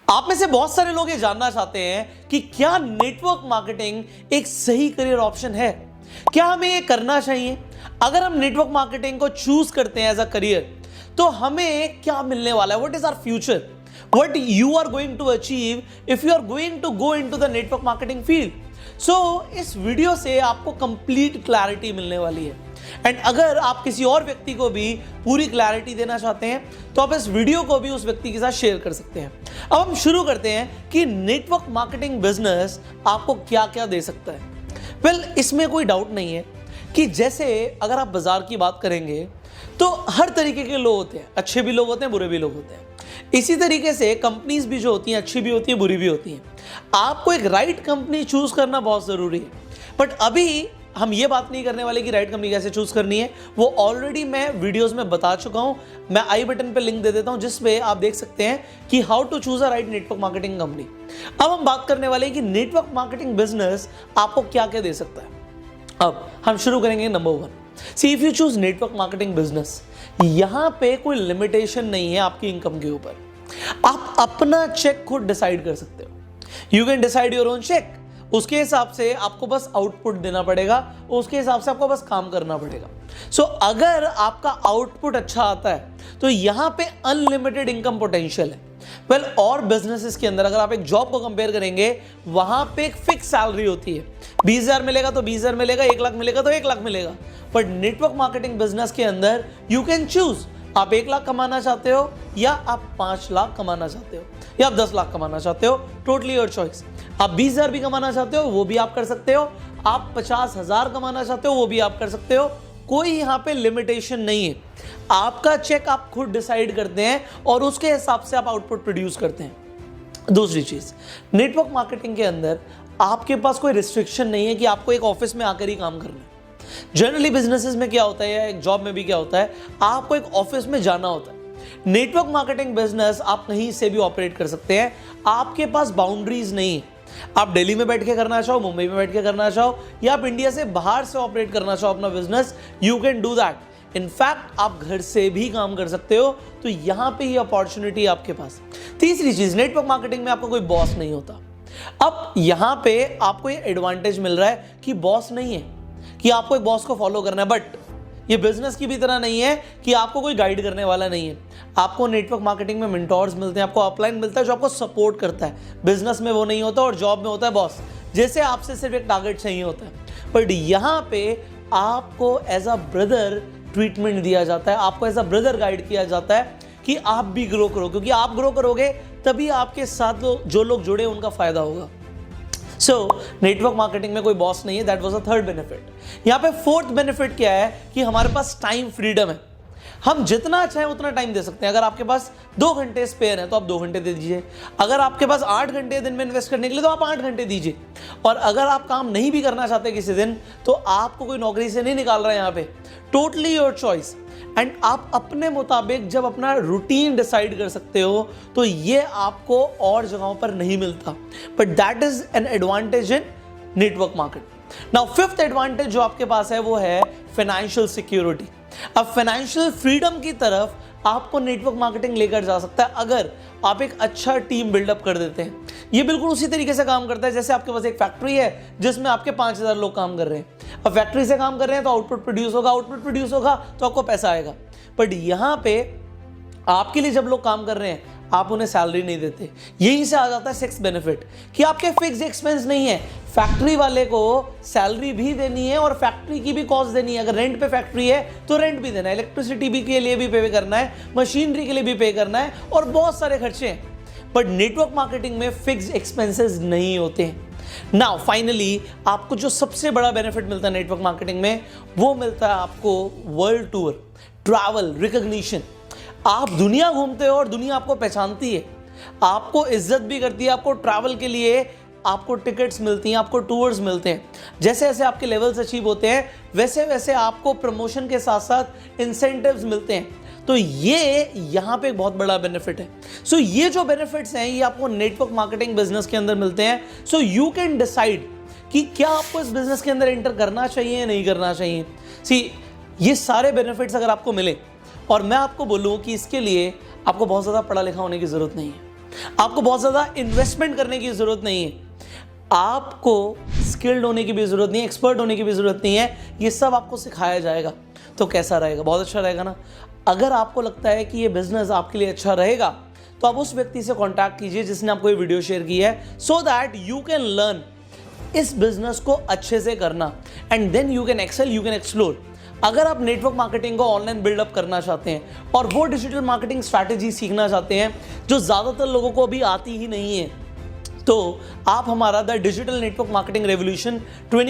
आप में से बहुत सारे लोग ये जानना चाहते हैं कि क्या नेटवर्क मार्केटिंग एक सही करियर ऑप्शन है, क्या हमें ये करना चाहिए। अगर हम नेटवर्क मार्केटिंग को चूज करते हैं एज अ करियर तो हमें क्या मिलने वाला है, what is our future, what you are going to achieve if you are going to go into the network marketing field. So इस वीडियो से आपको कंप्लीट क्लैरिटी मिलने वाली है एंड अगर आप किसी और व्यक्ति को भी पूरी क्लैरिटी देना चाहते हैं तो आप इस वीडियो को भी उस व्यक्ति के साथ शेयर कर सकते हैं। अब हम शुरू करते हैं कि नेटवर्क मार्केटिंग बिजनेस आपको क्या क्या दे सकता है। वेल, इसमें कोई डाउट नहीं है कि जैसे अगर आप बाजार की बात करेंगे तो हर तरीके के लोग होते हैं, अच्छे भी लोग होते हैं, बुरे भी लोग होते हैं। इसी तरीके से कंपनीज भी जो होती हैं अच्छी भी होती है, बुरी भी होती हैं। आपको एक राइट कंपनी चूज करना बहुत जरूरी है, बट अभी हम ये बात नहीं करने वाले कि राइट कंपनी कैसे चूज करनी है, वो ऑलरेडी मैं वीडियोस में बता चुका हूं। मैं आई बटन पे लिंक दे देता हूं जिसपे आप देख सकते हैं कि how to choose a right network marketing company. अब हम बात करने वाले हैं कि नेटवर्क मार्केटिंग बिजनेस आपको क्या क्या दे सकता है। अब हम शुरू करेंगे number 1। See if you choose network marketing business, यहां पे कोई लिमिटेशन नहीं है आपकी इनकम के ऊपर। आप अपना चेक खुद डिसाइड कर सकते हो। You can decide your own check. उसके हिसाब से आपको बस आउटपुट देना पड़ेगा, उसके हिसाब से आपको बस काम करना पड़ेगा। सो अगर आपका आउटपुट अच्छा आता है तो यहां पे अनलिमिटेड इनकम पोटेंशियल है। वेल, और बिजनेसेस के अंदर अगर आप एक जॉब को कंपेयर करेंगे वहां पे एक फिक्स सैलरी होती है। 20,000 मिलेगा तो 20,000 मिलेगा, 1 लाख मिलेगा तो 1 लाख मिलेगा। बट नेटवर्क मार्केटिंग बिजनेस के अंदर यू कैन चूज, आप 1 लाख कमाना चाहते हो या आप 5 लाख कमाना चाहते हो या आप 10 लाख कमाना चाहते हो, टोटली योर चॉइस। आप 20,000 भी कमाना चाहते हो वो भी आप कर सकते हो, आप 50,000 कमाना चाहते हो वो भी आप कर सकते हो। कोई यहां पे लिमिटेशन नहीं है। आपका चेक आप खुद डिसाइड करते हैं और उसके हिसाब से आप आउटपुट प्रोड्यूस करते हैं। दूसरी चीज, नेटवर्क मार्केटिंग के अंदर आपके पास कोई रिस्ट्रिक्शन नहीं है कि आपको एक ऑफिस में आकर ही काम करना है। जनरली बिजनेसेस में क्या होता है या एक जॉब में भी क्या होता है, आपको एक ऑफिस में जाना होता है। नेटवर्क मार्केटिंग बिजनेस आप कहीं से भी ऑपरेट कर सकते हैं, आपके पास बाउंड्रीज नहीं है। आप दिल्ली में बैठ के करना चाहो, मुंबई में बैठ के करना चाहो या आप इंडिया से बाहर से ऑपरेट करना चाहो अपना business, you can do that. In fact आप घर से भी काम कर सकते हो, तो यहां पे ही अपॉर्चुनिटी आपके पास। तीसरी चीज, नेटवर्क मार्केटिंग में आपको कोई बॉस नहीं होता। अब यहां पे आपको ये एडवांटेज मिल रहा है कि बॉस नहीं है, कि आपको एक बॉस को फॉलो करना है। बट ये बिजनेस की भी तरह नहीं है कि आपको कोई गाइड करने वाला नहीं है। आपको नेटवर्क मार्केटिंग में मेंटोर्स मिलते हैं, आपको अपलाइन मिलता है जो आपको सपोर्ट करता है। बिजनेस में वो नहीं होता और जॉब में होता है बॉस, जैसे आपसे सिर्फ एक टारगेट चाहिए होता है। बट यहाँ पे आपको एज अ ब्रदर ट्रीटमेंट दिया जाता है, आपको एज अ ब्रदर गाइड किया जाता है कि आप भी ग्रो करो, क्योंकि आप ग्रो करोगे तभी आपके साथ जो लोग जुड़े उनका फायदा होगा। सो नेटवर्क मार्केटिंग में कोई बॉस नहीं है, that was a third benefit. यहाँ पे फोर्थ बेनिफिट क्या है कि हमारे पास टाइम फ्रीडम है। हम जितना चाहें उतना टाइम दे सकते हैं। अगर आपके पास 2 घंटे स्पेयर है तो आप 2 घंटे दे दीजिए। अगर आपके पास 8 घंटे दिन में इन्वेस्ट करने के लिए तो आप 8 घंटे दीजिए। और अगर आप काम नहीं भी करना चाहते किसी दिन तो आपको कोई नौकरी से नहीं निकाल रहा है यहाँ पे, टोटली योर चॉइस। एंड आप अपने मुताबिक जब अपना रूटीन डिसाइड कर सकते हो तो ये आपको और जगहों पर नहीं मिलता, but that is an advantage in network market. Now fifth advantage जो आपके पास है वो है फाइनेंशियल सिक्योरिटी। अब फाइनेंशियल फ्रीडम की तरफ आपको नेटवर्क मार्केटिंग लेकर जा सकता है अगर आप एक अच्छा टीम बिल्डअप कर देते हैं। ये बिल्कुल उसी तरीके से काम करता है जैसे आपके पास एक फैक्ट्री है जिसमें आपके 5,000 लोग काम कर रहे हैं। अब फैक्ट्री से काम कर रहे हैं तो आउटपुट प्रोड्यूस होगा, आउटपुट प्रोड्यूस होगा तो आपको पैसा आएगा। बट यहाँ पे आपके लिए जब लोग काम कर रहे हैं आप उन्हें सैलरी नहीं देते। यहीं से आ जाता है सिक्स बेनिफिट कि आपके फिक्स एक्सपेंस नहीं है। फैक्ट्री वाले को सैलरी भी देनी है और फैक्ट्री की भी कॉस्ट देनी है। अगर रेंट पे फैक्ट्री है तो रेंट भी देना है, इलेक्ट्रिसिटी भी के लिए भी पे करना है, मशीनरी के लिए भी पे करना है और बहुत सारे खर्चे हैं। बट नेटवर्क मार्केटिंग में फिक्स एक्सपेंसेस नहीं होते हैं। नाउ फाइनली आपको जो सबसे बड़ा बेनिफिट मिलता है नेटवर्क मार्केटिंग में वो मिलता है आपको वर्ल्ड टूर, ट्रैवल, रिकॉग्निशन। आप दुनिया घूमते हो और दुनिया आपको पहचानती है, आपको इज्जत भी करती है, आपको ट्रैवल के लिए आपको टिकट्स मिलती हैं, आपको टूर्स मिलते हैं। जैसे जैसे आपके लेवल्स अचीव होते हैं वैसे वैसे आपको प्रमोशन के साथ साथ इंसेंटिव्स मिलते हैं। तो ये यहाँ पे एक बहुत बड़ा बेनिफिट है। सो ये जो बेनिफिट्स हैं ये आपको नेटवर्क मार्केटिंग बिजनेस के अंदर मिलते हैं। सो यू कैन डिसाइड कि क्या आपको इस बिजनेस के अंदर एंटर करना चाहिए या नहीं करना चाहिए। सी ये सारे बेनिफिट्स अगर आपको मिले और मैं आपको बोलूँ कि इसके लिए आपको बहुत ज़्यादा पढ़ा लिखा होने की ज़रूरत नहीं है। आपको बहुत ज़्यादा इन्वेस्टमेंट करने की ज़रूरत नहीं है, आपको स्किल्ड होने की भी ज़रूरत नहीं है, एक्सपर्ट होने की भी ज़रूरत नहीं है, ये सब आपको सिखाया जाएगा। तो कैसा रहेगा? बहुत अच्छा रहेगा ना। अगर आपको लगता है कि ये बिजनेस आपके लिए अच्छा रहेगा तो आप उस व्यक्ति से कांटेक्ट कीजिए जिसने आपको ये वीडियो शेयर की है, so that you can learn इस बिजनेस को अच्छे से करना and then you can excel, you can explore. अगर आप नेटवर्क मार्केटिंग को ऑनलाइन बिल्डअप करना चाहते हैं और वो डिजिटल मार्केटिंग स्ट्रैटेजी सीखना चाहते हैं जो ज़्यादातर लोगों को अभी आती ही नहीं है, तो आप हमारा the digital network marketing revolution 20